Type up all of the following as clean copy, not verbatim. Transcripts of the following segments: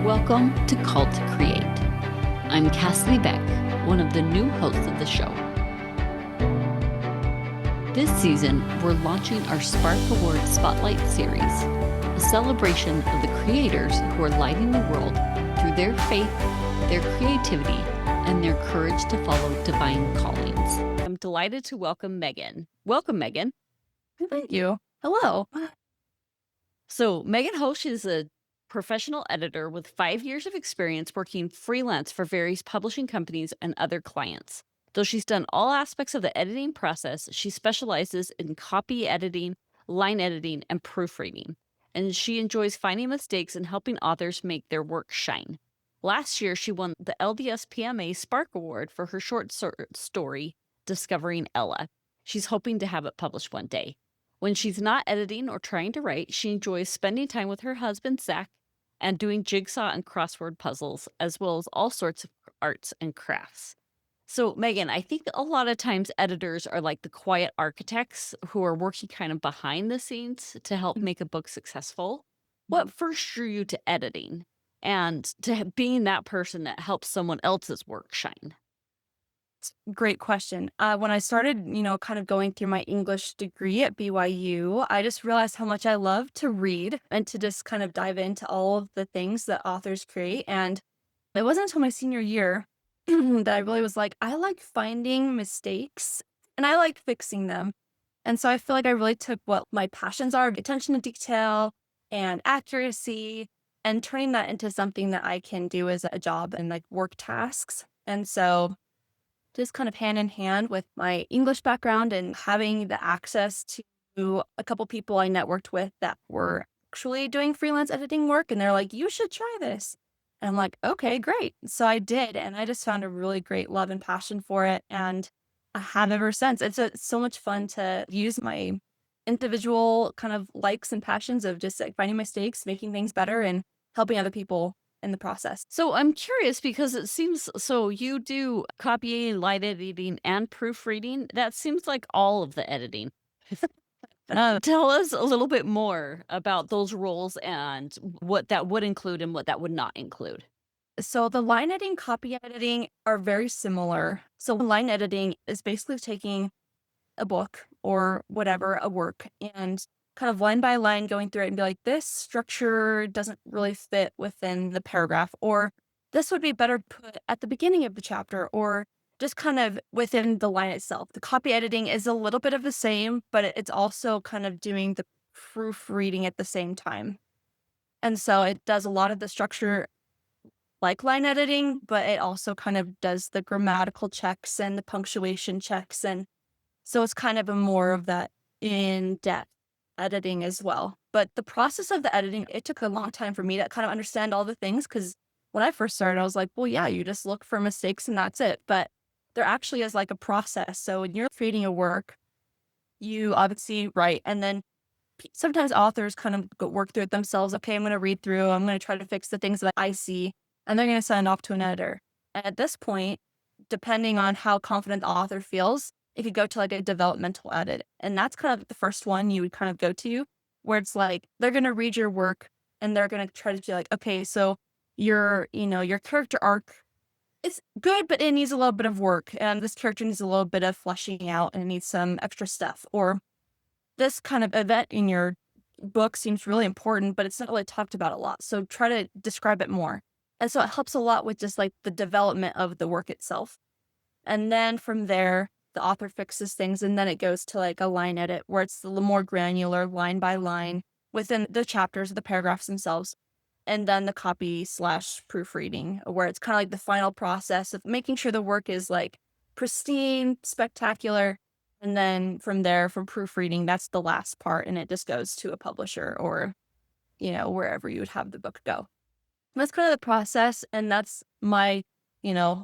Welcome to Call to Create. I'm Cassidy Beck, one of the new hosts of the show. This season, we're launching our Spark Award Spotlight Series, a celebration of the creators who are lighting the world through their faith, their creativity, and their courage to follow divine callings. I'm delighted to welcome Meghan. Welcome, Meghan. Thank you. Hello. So Meghan Hoesch is a professional editor with 5 years of experience working freelance for various publishing companies and other clients. Though she's done all aspects of the editing process, she specializes in copy editing, line editing, and proofreading. And she enjoys finding mistakes and helping authors make their work shine. Last year, she won the LDSPMA Spark Award for her short story, Discovering Ella. She's hoping to have it published one day. When she's not editing or trying to write, she enjoys spending time with her husband, Zach, and doing jigsaw and crossword puzzles, as well as all sorts of arts and crafts. So, Meghan, I think a lot of times editors are like the quiet architects who are working kind of behind the scenes to help make a book successful. What first drew you to editing and to being that person that helps someone else's work shine? Great question. When I started, kind of going through my English degree at BYU, I just realized how much I love to read and to just kind of dive into all of the things that authors create. And it wasn't until my senior year that I really was like, I like finding mistakes and I like fixing them. And so I feel like I really took what my passions are, attention to detail and accuracy, and turning that into something that I can do as a job and like work tasks. And so just kind of hand in hand with my English background and having the access to a couple people I networked with that were actually doing freelance editing work. And they're like, you should try this. And I'm like, okay, great. So I did. And I just found a really great love and passion for it. And I have ever since. It's so much fun to use my individual kind of likes and passions of just like finding mistakes, making things better, and helping other people in the process. So I'm curious because it seems so you do copying, line editing, and proofreading. That seems like all of the editing. Tell us a little bit more about those roles and what that would include and what that would not include. So the line editing, copy editing are very similar. So line editing is basically taking a book or whatever, a work, and kind of line by line going through it and be like, this structure doesn't really fit within the paragraph, or this would be better put at the beginning of the chapter, or just kind of within the line itself. The copy editing is a little bit of the same, but it's also kind of doing the proofreading at the same time. And so it does a lot of the structure like line editing, but it also kind of does the grammatical checks and the punctuation checks. And so it's kind of a more of that in-depth editing as well. But the process of the editing, it took a long time for me to kind of understand all the things, because when I first started, I was like, well, yeah, you just look for mistakes and that's it. But there actually is like a process. So when you're creating a work, you obviously write, and then sometimes authors kind of work through it themselves. Okay, I'm going to read through, I'm going to try to fix the things that I see, and they're going to send off to an editor. And at this point, depending on how confident the author feels, it could go to like a developmental edit. And that's kind of the first one you would kind of go to, where it's like, they're going to read your work and they're going to try to be like, okay, so your character arc is good, but it needs a little bit of work. And this character needs a little bit of fleshing out and it needs some extra stuff. Or this kind of event in your book seems really important, but it's not really talked about a lot. So try to describe it more. And so it helps a lot with just like the development of the work itself. And then from there, the author fixes things, and then it goes to like a line edit where it's a little more granular, line by line within the chapters, the paragraphs themselves. And then the copy/proofreading, where it's kind of like the final process of making sure the work is like pristine, spectacular. And then from there, from proofreading, that's the last part. And it just goes to a publisher or, wherever you would have the book go. That's kind of the process. And that's my,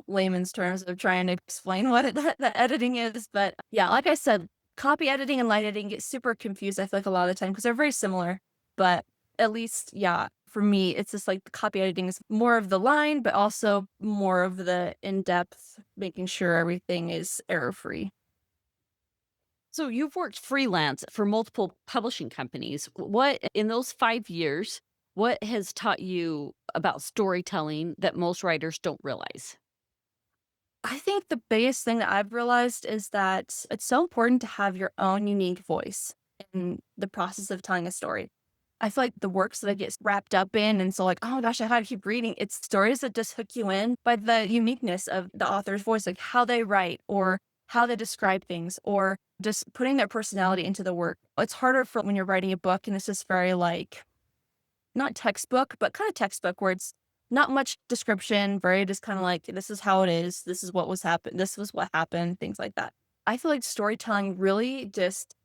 layman's terms of trying to explain what the editing is. But yeah, like I said, copy editing and line editing get super confused, I feel like, a lot of the time, because they're very similar. But at least, yeah, for me, it's just like the copy editing is more of the line, but also more of the in-depth, making sure everything is error-free. So you've worked freelance for multiple publishing companies. What in those 5 years, What has taught you about storytelling that most writers don't realize? I think the biggest thing that I've realized is that it's so important to have your own unique voice in the process of telling a story. I feel like the works that I get wrapped up in, and so like, oh my gosh, I gotta keep reading. It's stories that just hook you in by the uniqueness of the author's voice, like how they write or how they describe things, or just putting their personality into the work. It's harder for when you're writing a book and it's just very like not textbook, but kind of textbook where it's not much description, very just kind of like, this is how it is. This is what was happened. This was what happened, things like that. I feel like storytelling really just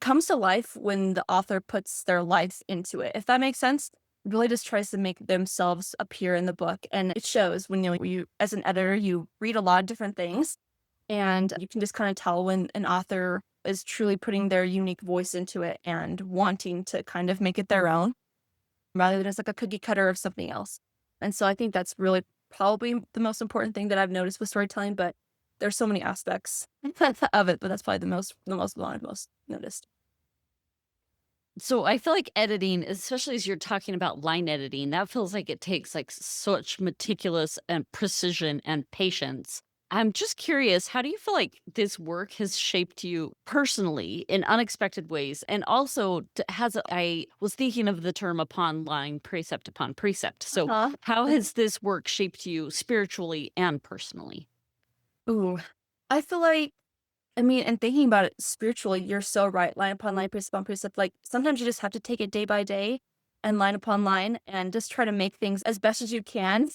comes to life when the author puts their life into it. If that makes sense, really just tries to make themselves appear in the book. And it shows when you as an editor, you read a lot of different things and you can just kind of tell when an author is truly putting their unique voice into it and wanting to kind of make it their own rather than as like a cookie cutter of something else. And so I think that's really probably the most important thing that I've noticed with storytelling, but there's so many aspects of it, but that's probably the most one I've most noticed. So I feel like editing, especially as you're talking about line editing, that feels like it takes like such meticulous and precision and patience. I'm just curious, how do you feel like this work has shaped you personally in unexpected ways? And also, I was thinking of the term upon line, precept upon precept. So, Uh-huh. how has this work shaped you spiritually and personally? Ooh, I feel like, I mean, and thinking about it spiritually, you're so right. Line upon line, precept upon precept. Like sometimes you just have to take it day by day and line upon line and just try to make things as best as you can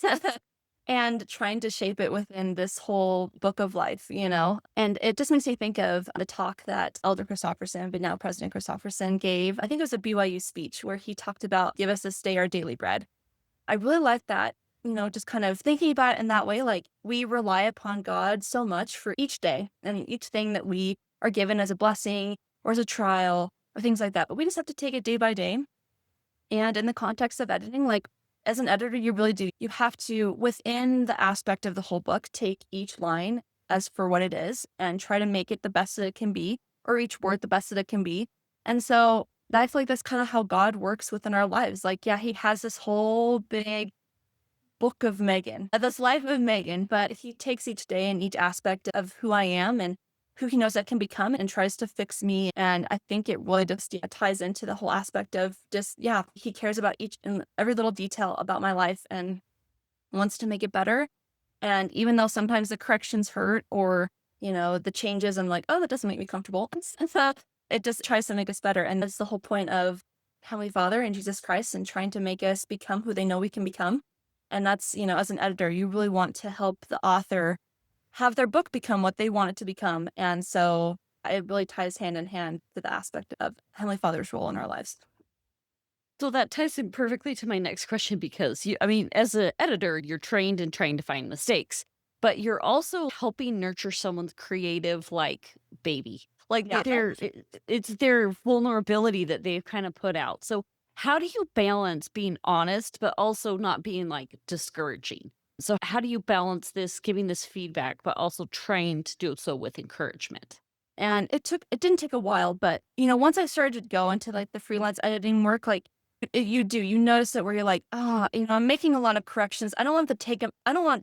and trying to shape it within this whole book of life. And it just makes me think of the talk that Elder Christopherson, but now President Christopherson, gave. I think it was a BYU speech where he talked about give us this day our daily bread. I really like that, just kind of thinking about it in that way. Like we rely upon God so much for each day and each thing that we are given as a blessing or as a trial or things like that. But we just have to take it day by day. And in the context of editing, like as an editor, you really do. You have to, within the aspect of the whole book, take each line as for what it is and try to make it the best that it can be, or each word the best that it can be. And so I feel like that's kind of how God works within our lives. Like, yeah, he has this whole big book of Megan, this life of Megan, but he takes each day and each aspect of who I am and who he knows I can become and tries to fix me. And I think it really just ties into the whole aspect of just, yeah, he cares about each and every little detail about my life and wants to make it better. And even though sometimes the corrections hurt or, the changes, I'm like, oh, that doesn't make me comfortable. It just tries to make us better. And that's the whole point of Heavenly Father and Jesus Christ and trying to make us become who they know we can become. And that's, as an editor, you really want to help the author have their book become what they want it to become. And so it really ties hand in hand to the aspect of Heavenly Father's role in our lives. So that ties in perfectly to my next question because I mean, as an editor, you're trained in trying to find mistakes, but you're also helping nurture someone's creative, like baby. Like Yeah. it's their vulnerability that they've kind of put out. So how do you balance being honest, but also not being like discouraging? So how do you balance this, giving this feedback, but also trying to do so with encouragement? And it didn't take a while, but once I started to go into like the freelance editing work, like you notice it where you're like, oh, I'm making a lot of corrections. I don't want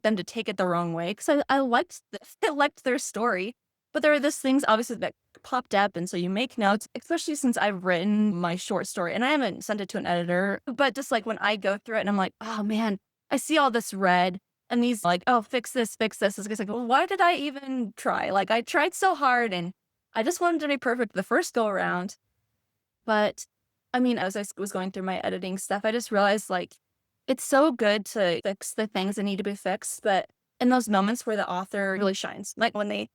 them to take it the wrong way because I liked I liked their story. But there are these things obviously that popped up, and so you make notes, especially since I've written my short story and I haven't sent it to an editor, but just like when I go through it and I'm like, oh man, I see all this red and these like, oh, fix this, fix this. It's like, well, why did I even try? Like I tried so hard and I just wanted to be perfect the first go around. But I mean, as was going through my editing stuff, I just realized like it's so good to fix the things that need to be fixed. But in those moments where the author really shines, like when they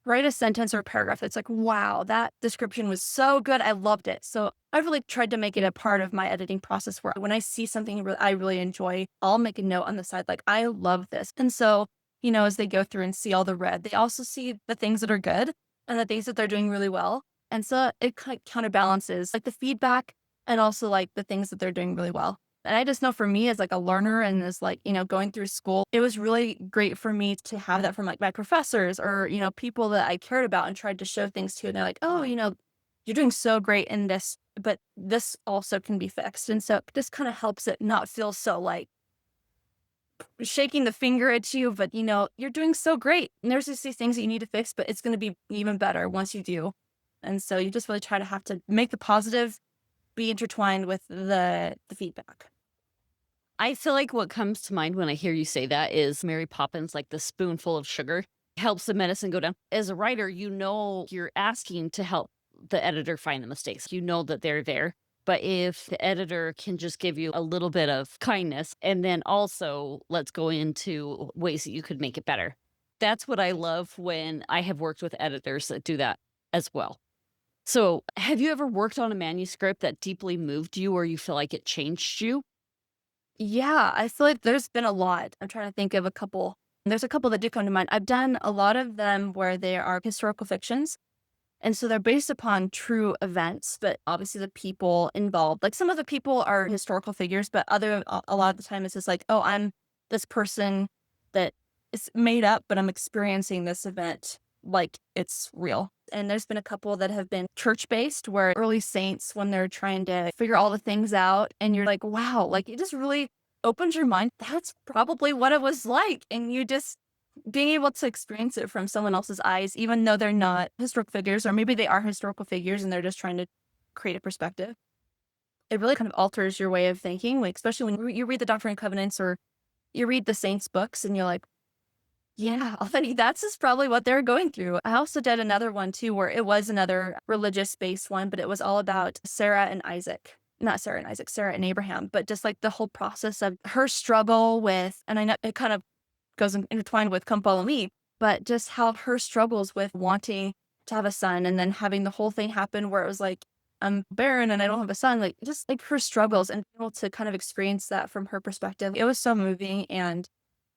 write a sentence or a paragraph that's like, wow, that description was so good. I loved it. So I've really tried to make it a part of my editing process where when I see something I really enjoy, I'll make a note on the side, like, I love this. And so, as they go through and see all the red, they also see the things that are good and the things that they're doing really well. And so it kind of counterbalances like the feedback and also like the things that they're doing really well. And I just know for me as like a learner and as like, going through school, it was really great for me to have that from like my professors or, people that I cared about and tried to show things to. And they're like, oh, you're doing so great in this, but this also can be fixed. And so this kind of helps it not feel so like shaking the finger at you, but you're doing so great. And there's just these things that you need to fix, but it's going to be even better once you do. And so you just really try to have to make the positive be intertwined with the feedback. I feel like what comes to mind when I hear you say that is Mary Poppins, like the spoonful of sugar helps the medicine go down. As a writer, you're asking to help the editor find the mistakes. You know that they're there. But if the editor can just give you a little bit of kindness and then also let's go into ways that you could make it better. That's what I love when I have worked with editors that do that as well. So, have you ever worked on a manuscript that deeply moved you or you feel like it changed you? Yeah, I feel like there's been a lot. I'm trying to think of a couple. There's a couple that do come to mind. I've done a lot of them where they are historical fictions. And so they're based upon true events, but obviously the people involved, like some of the people are historical figures, but a lot of the time it's just like, oh, I'm this person that is made up, but I'm experiencing this event like it's real. And there's been a couple that have been church based where early saints, when they're trying to figure all the things out, and you're like, wow, like it just really opens your mind. That's probably what it was like. And you just being able to experience it from someone else's eyes, even though they're not historical figures, or maybe they are historical figures and they're just trying to create a perspective. It really kind of alters your way of thinking, like especially when you read the Doctrine and Covenants or you read the Saints books and you're like, yeah, Alfani, that's just probably what they're going through. I also did another one too, where it was another religious based one, but it was all about Sarah and Isaac. Not Sarah and Isaac, Sarah and Abraham, but just like the whole process of her struggle with, and I know it kind of goes intertwined with Come Follow Me, but just how her struggles with wanting to have a son and then having the whole thing happen where it was like, I'm barren and I don't have a son, like just like her struggles and being able to kind of experience that from her perspective. It was so moving and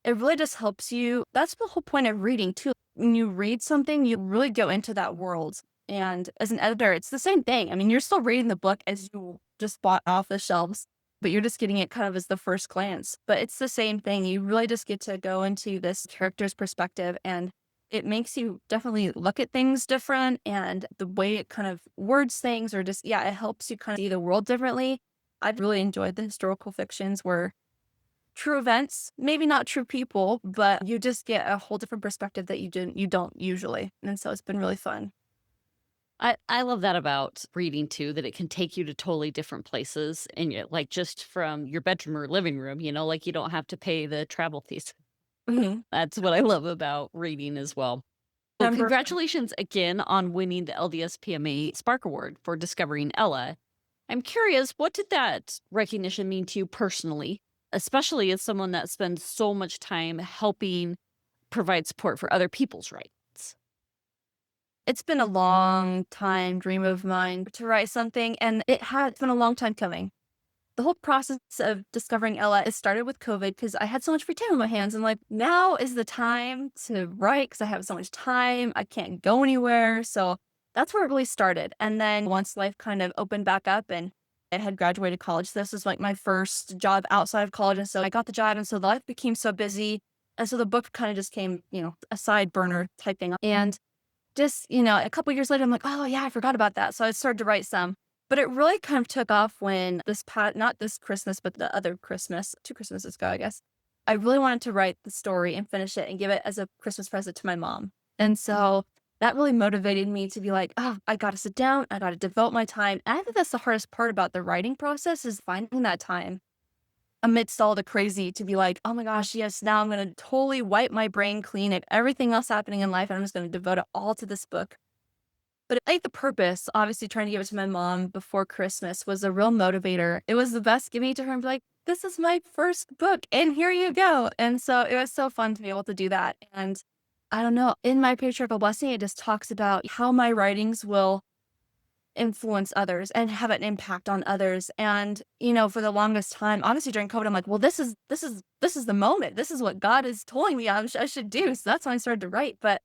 it really just helps you. That's the whole point of reading too. When you read something, you really go into that world. And as an editor, it's the same thing. I mean, you're still reading the book as you just bought off the shelves, but you're just getting it kind of as the first glance. But it's the same thing. You really just get to go into this character's perspective and it makes you definitely look at things different and the way it kind of words things or just, yeah, it helps you kind of see the world differently. I've really enjoyed the historical fictions where true events, maybe not true people, but you just get a whole different perspective that you don't usually. And so it's been really fun. I love that about reading too, that it can take you to totally different places and like just from your bedroom or living room, like you don't have to pay the travel fees. Mhm. That's what I love about reading as well. Well, Number congratulations again on winning the LDSPMA Spark Award for discovering Ella. I'm curious, what did that recognition mean to you personally, especially as someone that spends so much time helping provide support for other people's rights? It's been a long time dream of mine to write something, and it has been a long time coming. The whole process of discovering Ella, it started with COVID because I had so much free time on my hands. I'm like, now is the time to write because I have so much time. I can't go anywhere. So that's where it really started. And then once life kind of opened back up and I had graduated college, this was like my first job outside of college. And so I got the job. And so life became so busy. And so the book kind of just came, a side burner type thing. And just, a couple years later, I'm like, oh yeah, I forgot about that. So I started to write some. But it really kind of took off when not this Christmas, but the other Christmas, 2 Christmases ago, I guess. I really wanted to write the story and finish it and give it as a Christmas present to my mom. And so that really motivated me to be like, oh, I got to sit down. I got to devote my time. And I think that's the hardest part about the writing process is finding that time amidst all the crazy to be like, oh my gosh, yes, now I'm going to totally wipe my brain clean of everything else happening in life. And I'm just going to devote it all to this book. But I think the purpose, obviously trying to give it to my mom before Christmas was a real motivator. It was the best giving it to her and be like, this is my first book and here you go. And so it was so fun to be able to do that. And I don't know, in my patriarchal blessing, it just talks about how my writings will influence others and have an impact on others. And, for the longest time, honestly, during COVID, I'm like, well, this is the moment. This is what God is telling me I should do. So that's when I started to write. But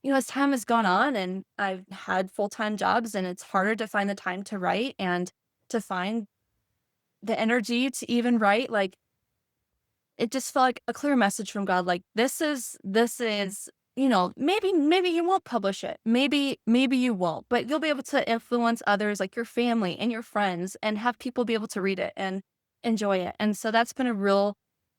as time has gone on and I've had full-time jobs and it's harder to find the time to write and to find the energy to even write, like it just felt like a clear message from God. Like this is maybe you won't publish it. Maybe you won't, but you'll be able to influence others like your family and your friends and have people be able to read it and enjoy it. And so that's been a real,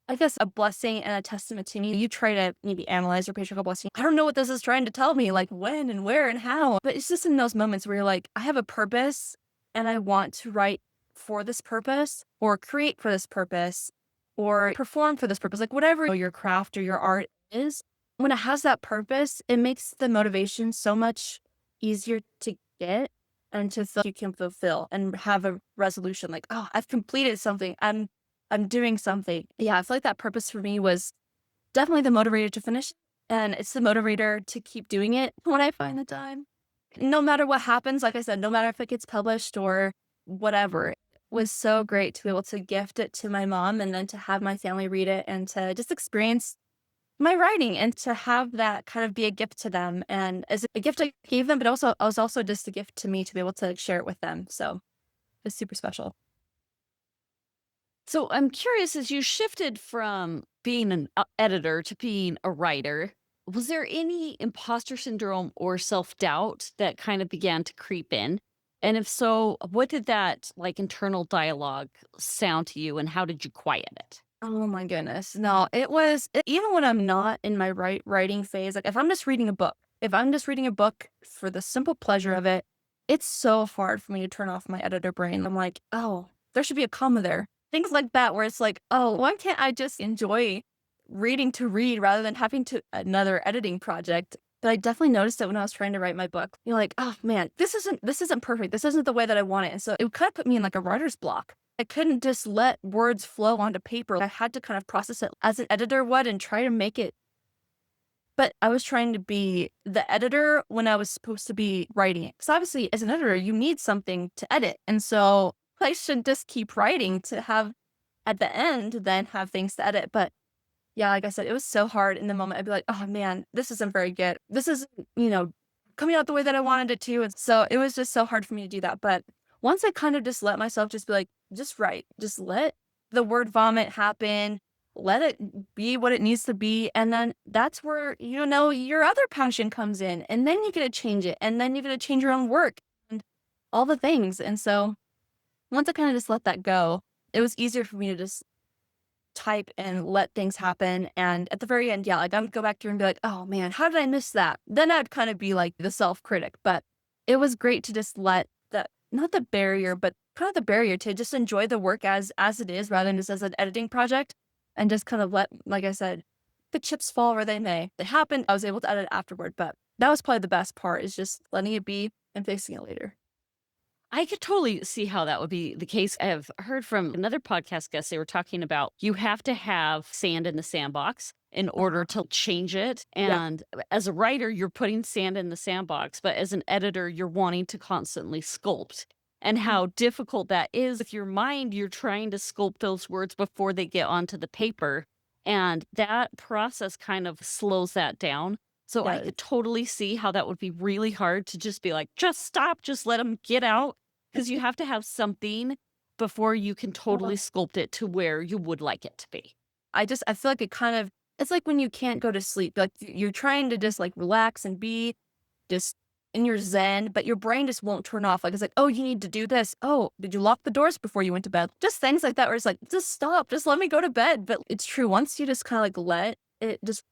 I guess, a blessing and a testament to me. You try to maybe analyze your patriarchal blessing. I don't know what this is trying to tell me, like when and where and how, but it's just in those moments where you're like, I have a purpose and I want to write for this purpose or create for this purpose or perform for this purpose, like whatever your craft or your art is. When it has that purpose, it makes the motivation so much easier to get and to feel you can fulfill and have a resolution like, oh, I've completed something. I'm doing something. Yeah, I feel like that purpose for me was definitely the motivator to finish. And it's the motivator to keep doing it when I find the time. No matter what happens, like I said, no matter if it gets published or whatever, it was so great to be able to gift it to my mom and then to have my family read it and to just experience my writing and to have that kind of be a gift to them. And as a gift I gave them, but also it was also just a gift to me to be able to share it with them. So it's super special. So I'm curious, as you shifted from being an editor to being a writer, was there any imposter syndrome or self doubt that kind of began to creep in? And if so, what did that like internal dialogue sound to you and how did you quiet it? Oh my goodness. No, even when I'm not in my writing phase, like if I'm just reading a book for the simple pleasure of it, it's so hard for me to turn off my editor brain. I'm like, oh, there should be a comma there. Things like that, where it's like, oh, why can't I just enjoy reading to read rather than having to another editing project? But I definitely noticed it when I was trying to write my book. You're like, oh man, this isn't perfect. This isn't the way that I want it. And so it kind of put me in like a writer's block. I couldn't just let words flow onto paper. I had to kind of process it as an editor would and try to make it. But I was trying to be the editor when I was supposed to be writing it. Because obviously, as an editor, you need something to edit. And so I should just keep writing to have at the end, then have things to edit. But yeah, like I said, it was so hard in the moment. I'd be like, oh man, this isn't very good. This isn't, coming out the way that I wanted it to. And so it was just so hard for me to do that. But once I kind of just let myself just be like, just write, just let the word vomit happen, let it be what it needs to be. And then that's where, your other passion comes in. And then you get to change it. And then you get to change your own work and all the things. And so once I kind of just let that go, it was easier for me to just type and let things happen. And at the very end, yeah, like I would go back through and be like, oh man, how did I miss that? Then I'd kind of be like the self critic. But it was great to just let that, not the barrier, but kind of the barrier to just enjoy the work as it is rather than just as an editing project and just kind of let, like I said, the chips fall where they may. It happened. I was able to edit afterward, but that was probably the best part is just letting it be and fixing it later. I could totally see how that would be the case. I have heard from another podcast guest, they were talking about you have to have sand in the sandbox in order to change it. Yeah. And as a writer, you're putting sand in the sandbox, but as an editor, you're wanting to constantly sculpt. And how difficult that is with your mind, you're trying to sculpt those words before they get onto the paper. And that process kind of slows that down. So I Yeah. could totally see how that would be really hard to just be like, just stop, just let them get out. Because you have to have something before you can totally sculpt it to where you would like it to be. I feel like it's like when you can't go to sleep, like you're trying to just like relax and be just in your zen, but your brain just won't turn off. Like it's like, oh, you need to do this. Oh, did you lock the doors before you went to bed? Just things like that where it's like, just stop, just let me go to bed. But it's true. Once you just kind of like let it just,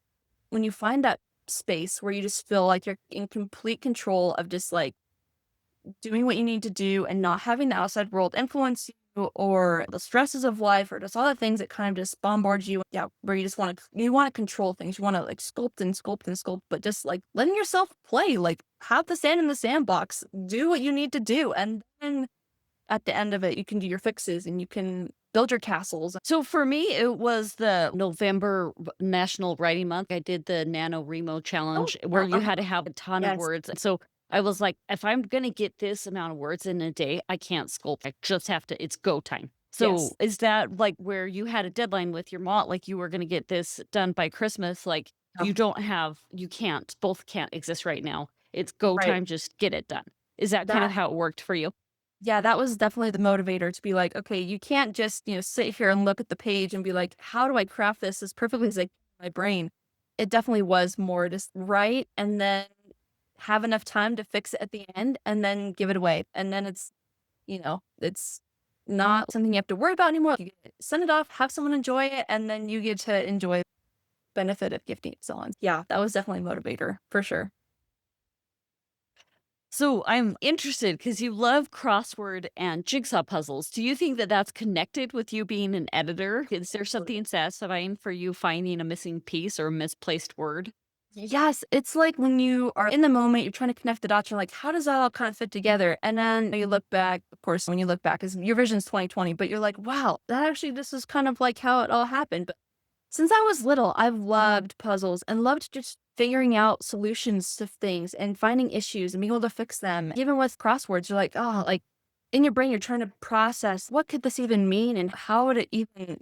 when you find that space where you just feel like you're in complete control of just like doing what you need to do and not having the outside world influence you or the stresses of life or just all the things that kind of just bombard you. Yeah, where you want to control things. You want to like sculpt and sculpt and sculpt, but just like letting yourself play, like have the sand in the sandbox, do what you need to do. And then at the end of it, you can do your fixes and you can build your castles. So for me, it was the November National Writing Month. I did the NaNoWriMo Oh, challenge where yeah. you had to have a ton of Yes. words. And so I was like, if I'm going to get this amount of words in a day, I can't sculpt. I just have to, it's go time. So Yes. is that like where you had a deadline with your mom, like you were going to get this done by Christmas? Like Oh, you can't, both can't exist right now. It's go right. time, just get it done. Is that kind of That how it worked for you? Yeah, that was definitely the motivator to be like, okay, you can't just, sit here and look at the page and be like, how do I craft this as perfectly as I can in my brain? it definitely was more just write and then have enough time to fix it at the end and then give it away. And then it's not something you have to worry about anymore. You get send it off, have someone enjoy it, and then you get to enjoy the benefit of gifting it so on. Yeah, that was definitely a motivator for sure. So I'm interested because you love crossword and jigsaw puzzles. Do you think that that's connected with you being an editor? Is there something satisfying for you finding a missing piece or a misplaced word? Yes, it's like when you are in the moment, you're trying to connect the dots, you're like, how does that all kind of fit together? And then you look back, of course, when you look back, because your vision's 2020, but you're like, wow, that actually, this is kind of like how it all happened. But since I was little, I've loved puzzles and loved just figuring out solutions to things and finding issues and being able to fix them. Even with crosswords, you're like, oh, like in your brain, you're trying to process what could this even mean and how would it even.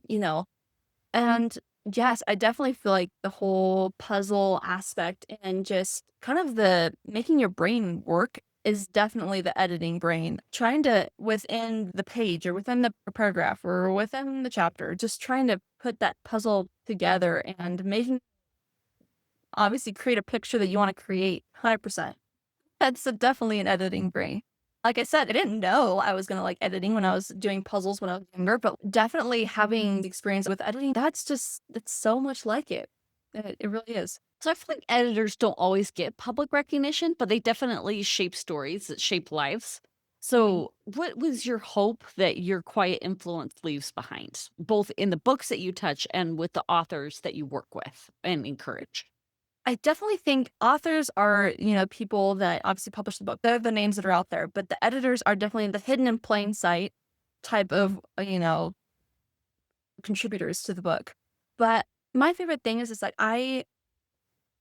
And yes, I definitely feel like the whole puzzle aspect and just kind of the making your brain work is definitely the editing brain. Trying to, within the page or within the paragraph or within the chapter, just trying to put that puzzle together and making, obviously, create a picture that you want to create 100%. That's definitely an editing brain. Like I said, I didn't know I was gonna like editing when I was doing puzzles when I was younger, but definitely having the experience with editing, that's so much like it. It really is. So I feel like editors don't always get public recognition, but they definitely shape stories that shape lives. Mhm. So, what was your hope that your quiet influence leaves behind, both in the books that you touch and with the authors that you work with and encourage? I definitely think authors are, people that obviously publish the book. They're the names that are out there, but the editors are definitely the hidden in plain sight type of, contributors to the book. But my favorite thing is like I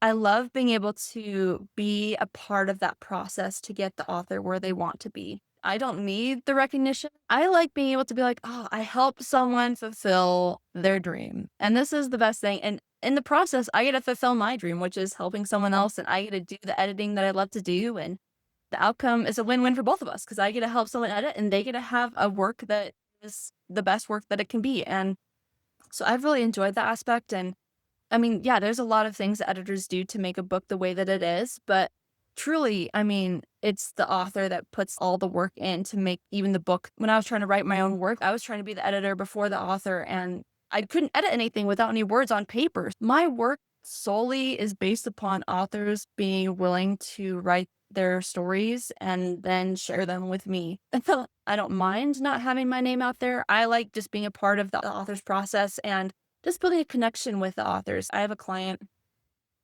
love being able to be a part of that process to get the author where they want to be. I don't need the recognition. I like being able to be like, oh, I helped someone fulfill their dream. And this is the best thing. And in the process, I get to fulfill my dream, which is helping someone else. And I get to do the editing that I love to do. And the outcome is a win win for both of us because I get to help someone edit and they get to have a work that is the best work that it can be. And so I've really enjoyed that aspect. And I mean, yeah, there's a lot of things that editors do to make a book the way that it is, but truly, I mean, it's the author that puts all the work in to make even the book. When I was trying to write my own work, I was trying to be the editor before the author, and I couldn't edit anything without any words on paper. My work solely is based upon authors being willing to write their stories and then share them with me. And so I don't mind not having my name out there. I like just being a part of the author's process and just building a connection with the authors. I have a client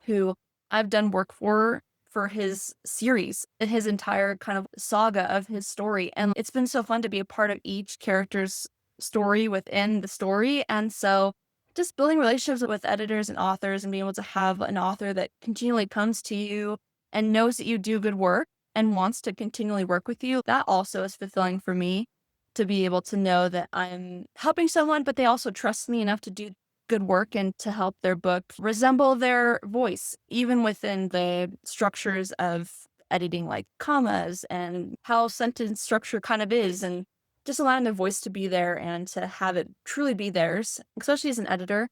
who I've done work for his series and his entire kind of saga of his story. And it's been so fun to be a part of each character's story within the story. And so just building relationships with editors and authors and being able to have an author that continually comes to you and knows that you do good work and wants to continually work with you, that also is fulfilling for me to be able to know that I'm helping someone, but they also trust me enough to do good work and to help their book resemble their voice, even within the structures of editing, like commas and how sentence structure kind of is, and just allowing their voice to be there and to have it truly be theirs. Especially as an editor,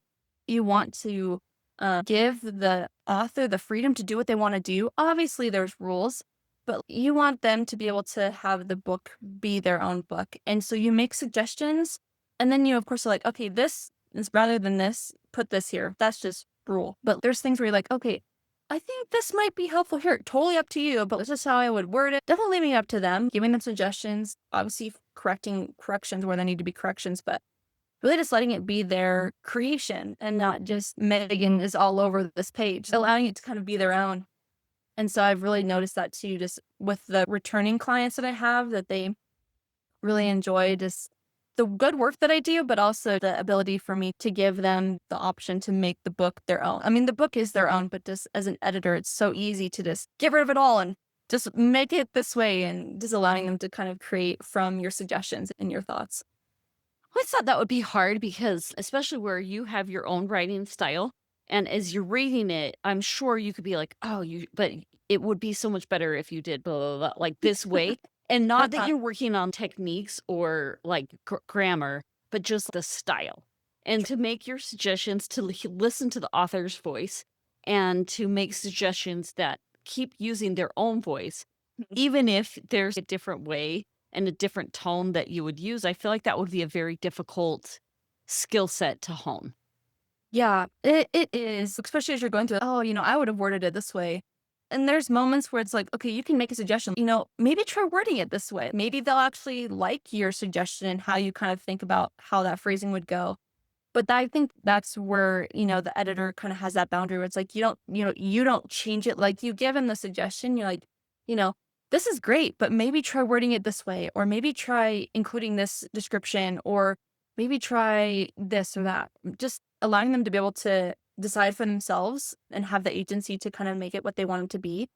you want to give the author the freedom to do what they want to do. Obviously, there's rules, but you want them to be able to have the book be their own book. And so you make suggestions, and then you, of course, are like, okay, this is rather than this, put this here. That's just rule. But there's things where you're like, okay, I think this might be helpful here. Totally up to you, but this is how I would word it. Definitely leaving it up to them, giving them suggestions, obviously correcting corrections where there need to be corrections, but really just letting it be their creation and not just Megan is all over this page, allowing it to kind of be their own. And so I've really noticed that too, just with the returning clients that I have, that they really enjoy just the good work that I do, but also the ability for me to give them the option to make the book their own. I mean, the book is their own, but just as an editor, it's so easy to just get rid of it all and just make it this way and just allowing them to kind of create from your suggestions and your thoughts. I thought that would be hard because, especially where you have your own writing style, and as you're reading it, I'm sure you could be like, "Oh, but it would be so much better if you did blah blah blah, like this way." And not that you're working on techniques or like grammar, but just the style. And to make your suggestions to listen to the author's voice and to make suggestions that keep using their own voice, Mhm. even if there's a different way and a different tone that you would use. I feel like that would be a very difficult skill set to hone. Yeah, it is, especially as you're going through, "Oh, I would have worded it this way." And there's moments where it's like, okay, you can make a suggestion, maybe try wording it this way. Maybe they'll actually like your suggestion and how you kind of think about how that phrasing would go. But I think that's where, the editor kind of has that boundary where it's like you don't change it. Like you give him the suggestion, you're like, you know, this is great, but maybe try wording it this way, or maybe try including this description, or maybe try this or that. Just allowing them to be able to decide for themselves and have the agency to kind of make it what they want it to be,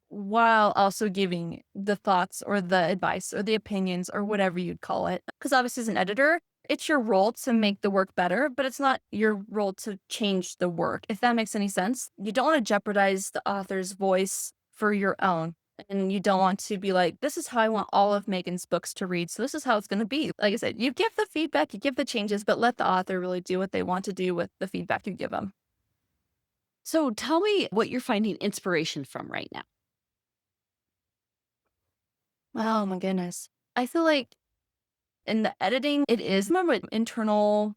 while also giving the thoughts or the advice or the opinions or whatever you'd call it. Because obviously, as an editor, it's your role to make the work better, but it's not your role to change the work, if that makes any sense. You don't want to jeopardize the author's voice for your own. And you don't want to be like, this is how I want all of Megan's books to read. So this is how it's going to be. Like I said, you give the feedback, you give the changes, but let the author really do what they want to do with the feedback you give them. So tell me what you're finding inspiration from right now. Oh my goodness. I feel like in the editing, it is remember internal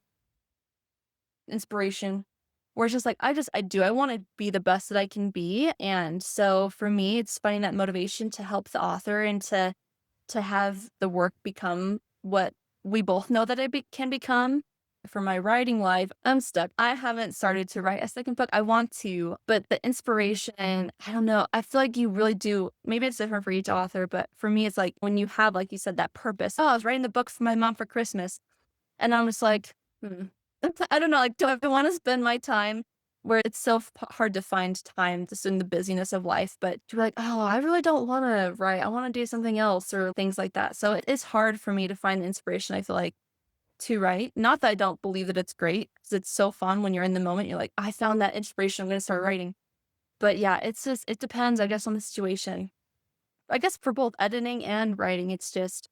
inspiration where it's just like, I want to be the best that I can be. And so for me, it's finding that motivation to help the author and to have the work become what we both know that can become. For my writing life, I'm stuck. I haven't started to write a second book. I want to, but the inspiration, I don't know. I feel like you really do. Maybe it's different for each author, but for me, it's like when you have, like you said, that purpose. Oh, I was writing the book for my mom for Christmas. And I'm just like, hmm. I don't know. Like, do I want to spend my time where it's so hard to find time just in the busyness of life? But to be like, oh, I really don't want to write. I want to do something else or things like that. So it is hard for me to find the inspiration, I feel like, to write. Not that I don't believe that it's great because it's so fun when you're in the moment. You're like, I found that inspiration. I'm going to start writing. But yeah, it depends, I guess, on the situation. I guess for both editing and writing, it's just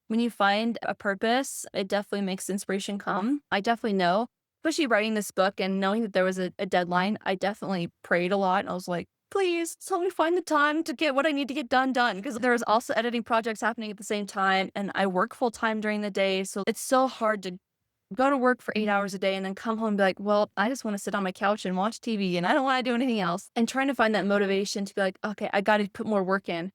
when you find a purpose, it definitely makes inspiration come. I definitely know, especially writing this book and knowing that there was a deadline, I definitely prayed a lot. I was like, please just help me find the time to get what I need to get done. Because there's also editing projects happening at the same time. And I work full time during the day. So it's so hard to go to work for 8 hours a day and then come home and be like, well, I just want to sit on my couch and watch TV and I don't want to do anything else. And trying to find that motivation to be like, okay, I got to put more work in.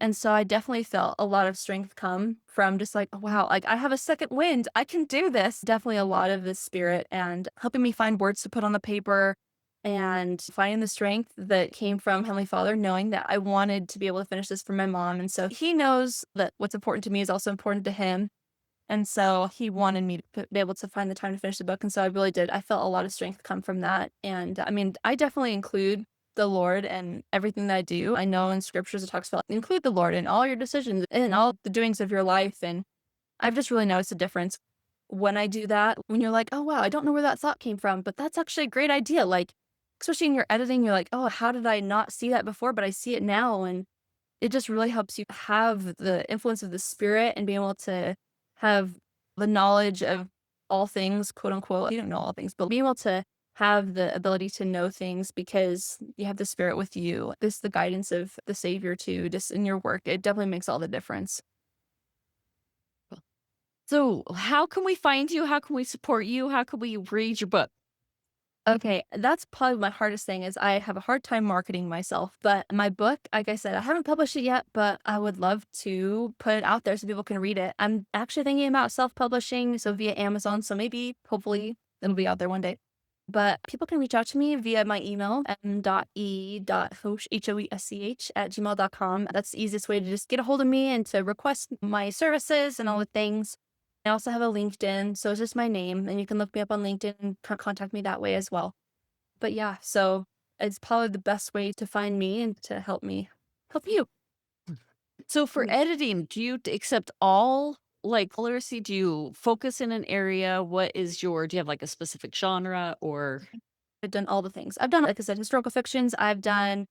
And so I definitely felt a lot of strength come from just like, "Oh, wow, like I have a second wind. I can do this." Definitely a lot of this spirit and helping me find words to put on the paper and finding the strength that came from Heavenly Father, knowing that I wanted to be able to finish this for my mom. And so he knows that what's important to me is also important to him. And so he wanted me to be able to find the time to finish the book. And so I really did. I felt a lot of strength come from that. And I mean, I definitely include the Lord and everything that I do. I know in scriptures it talks about include the Lord in all your decisions and all the doings of your life. And I've just really noticed a difference when I do that. When you're like, oh, wow, I don't know where that thought came from, but that's actually a great idea. Like, especially in your editing, you're like, oh, how did I not see that before? But I see it now. And it just really helps you have the influence of the spirit and be able to have the knowledge of all things, quote unquote. You don't know all things, but being able to have the ability to know things because you have the spirit with you. This is the guidance of the Savior too, just in your work. It definitely makes all the difference. So, how can we find you? How can we support you? How can we read your book? Okay, that's probably my hardest thing is I have a hard time marketing myself. But my book, like I said, I haven't published it yet, but I would love to put it out there so people can read it. I'm actually thinking about self-publishing, so via Amazon. So maybe, hopefully, it'll be out there one day. But people can reach out to me via my email, m.e.hoesch, Hoesch at gmail.com. That's the easiest way to just get a hold of me and to request my services and all the things. I also have a LinkedIn, so it's just my name, and you can look me up on LinkedIn and contact me that way as well. But yeah, so it's probably the best way to find me and to help me help you. So, for Mm. editing, do you accept all like literacy? Do you focus in an area? Do you have like a specific genre or? I've done all the things. I've done, like I said, historical fictions. I've done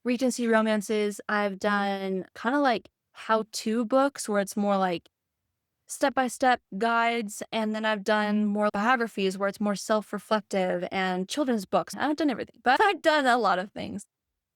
Regency romances. I've done kind of like how-to books where it's more like step-by-step guides, and then I've done more biographies where it's more self-reflective and children's books. I haven't done everything, but I've done a lot of things.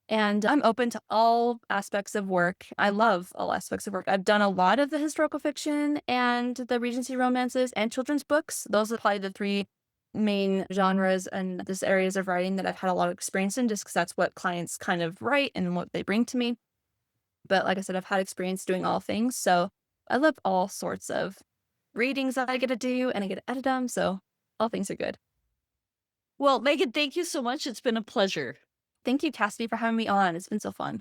And I'm open to all aspects of work. I love all aspects of work. I've done a lot of the historical fiction and the Regency romances and children's books. Those are probably the three main genres and this areas of writing that I've had a lot of experience in, just because that's what clients kind of write and what they bring to me. But like I said, I've had experience doing all things. So I love all sorts of readings that I get to do and I get to edit them. So all things are good. Well, Megan, thank you so much. It's been a pleasure. Thank you, Cassidy, for having me on. It's been so fun.